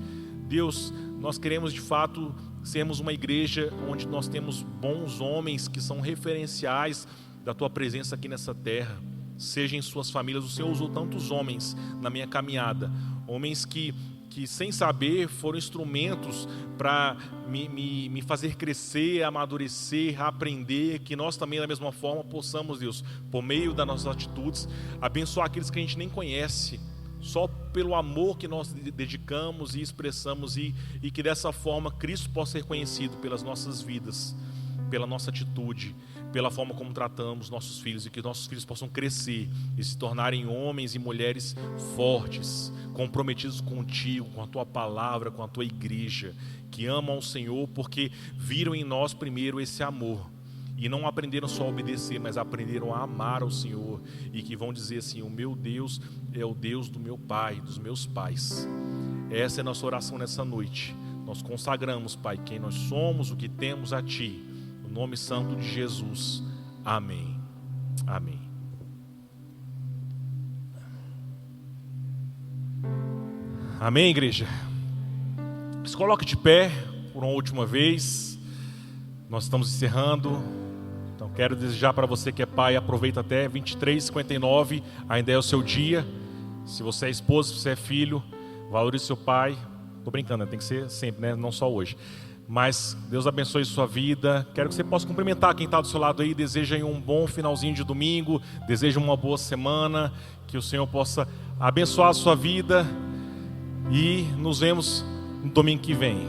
Deus, nós queremos de fato sermos uma igreja onde nós temos bons homens que são referenciais da Tua presença aqui nessa terra, seja em suas famílias. O Senhor usou tantos homens na minha caminhada, homens que sem saber foram instrumentos para me fazer crescer, amadurecer, aprender. Que nós também da mesma forma possamos, Deus, por meio das nossas atitudes, abençoar aqueles que a gente nem conhece, só pelo amor que nós dedicamos e expressamos, e que dessa forma Cristo possa ser conhecido pelas nossas vidas, pela nossa atitude, pela forma como tratamos nossos filhos, e que nossos filhos possam crescer e se tornarem homens e mulheres fortes, comprometidos contigo, com a Tua palavra, com a Tua igreja, que amam o Senhor porque viram em nós primeiro esse amor. E não aprenderam só a obedecer, mas aprenderam a amar ao Senhor. E que vão dizer assim: o meu Deus é o Deus do meu pai, dos meus pais. Essa é a nossa oração nessa noite. nós consagramos, Pai, quem nós somos, o que temos a Ti. No nome santo de Jesus. Amém. Amém. Amém, igreja? Se coloque de pé por uma última vez. Nós estamos encerrando. Então quero desejar para você que é pai, aproveita até 23h59, ainda é o seu dia. Se você é esposa, se você é filho, valorize seu pai. Estou brincando, né? Tem que ser sempre, né? Não só hoje. Mas Deus abençoe sua vida. Quero que você possa cumprimentar quem está do seu lado aí. Deseja aí um bom finalzinho de domingo. Deseja uma boa semana. Que o Senhor possa abençoar a sua vida. E nos vemos no domingo que vem.